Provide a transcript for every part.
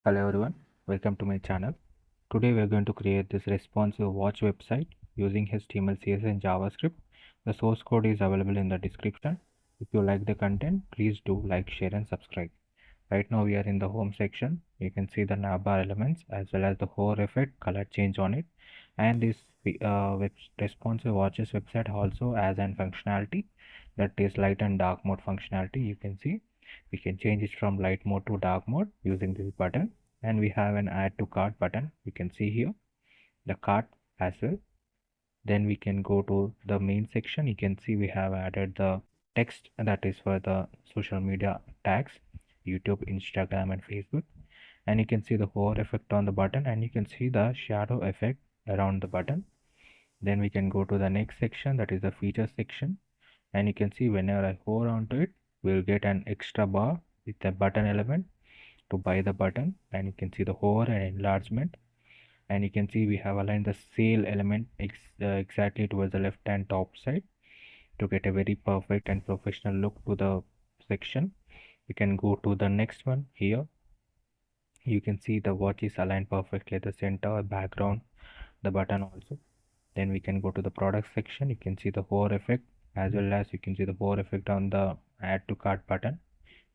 Hello everyone, welcome to my channel. Today we are going to create this responsive watch website using HTML, CSS and JavaScript. The source code is available in the description. If you like the content, please do like, share and subscribe. Right now we are in the home section. You can see the navbar elements as well as the hover effect, color change on it. And this responsive watches website also has an functionality that is light and dark mode functionality. You can see we can change it from light mode to dark mode using this button, and we have an add to cart button. You can see here the cart as well. Then we can go to the main section. You can see we have added the text that is for the social media tags, YouTube, Instagram and Facebook. And you can see the hover effect on the button, and you can see the shadow effect around the button. Then we can go to the next section, that is the feature section. And you can see whenever I hover onto it, we'll get an extra bar with the button element to buy the button. And you can see the hover and enlargement. And you can see we have aligned the sale element exactly towards the left hand top side to get a very perfect and professional look to the section. We can go to the next one. Here you can see the watch is aligned perfectly at the center, background, the button also. Then we can go to the product section. You can see the hover effect as well as you can see the hover effect on the add to cart button,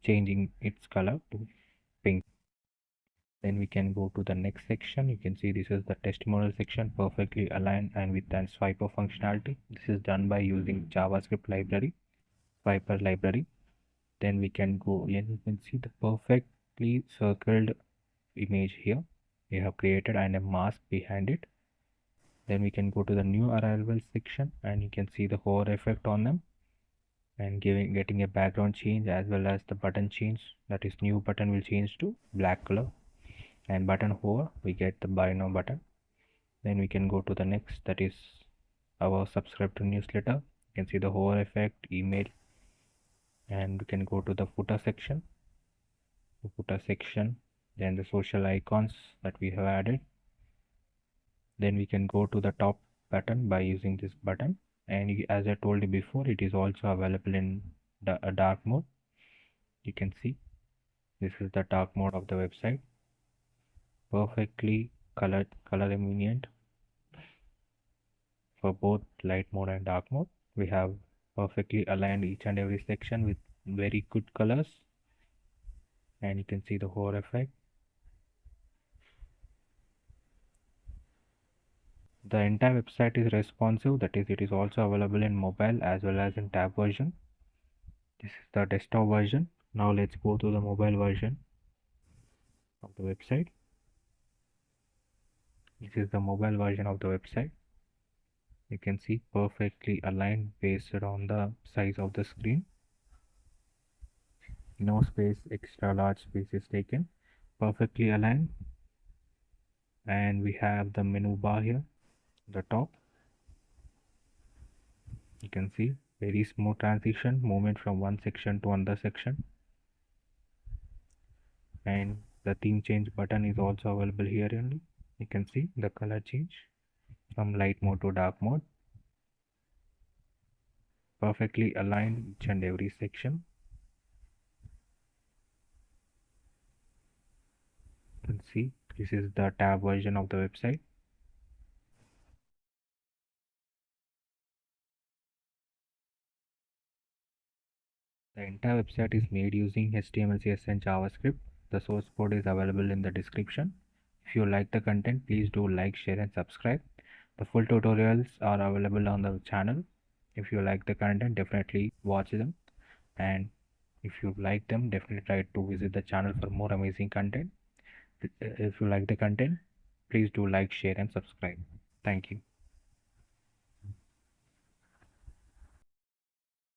changing its color to pink. Then we can go to the next section. You can see this is the testimonial section, perfectly aligned and with an swiper functionality. This is done by using JavaScript library, swiper library. Then we can go and you can see the perfectly circled image here we have created and a mask behind it. Then we can go to the new arrival section, and you can see the hover effect on them and getting a background change as well as the button change, that is new button will change to black color, and button hover we get the buy now button. Then we can go to the next, that is our subscribe to newsletter. You can see the hover effect, email. And we can go to the footer section, then the social icons that we have added. Then we can go to the top button by using this button, and as I told you before, it is also available in a dark mode. You can see this is the dark mode of the website, perfectly color convenient for both light mode and dark mode. We have perfectly aligned each and every section with very good colors, and you can see the hover effect. The entire website is responsive, that is it is also available in mobile as well as in tab version. This is the desktop version. Now let's go to the mobile version of the website. This is the mobile version of the website. You can see perfectly aligned based on the size of the screen. No space, extra large space is taken. Perfectly aligned. And we have the menu bar here, the top. You can see very smooth transition, movement from one section to another section. And the theme change button is also available here only. You can see the color change from light mode to dark mode. Perfectly aligned each and every section. You can see this is the tab version of the website. The entire website is made using HTML, CSS and JavaScript. The source code is available in the description. If you like the content, please do like, share and subscribe. The full tutorials are available on the channel. If you like the content, definitely watch them. And if you like them, definitely try to visit the channel for more amazing content. If you like the content, please do like, share and subscribe. Thank you.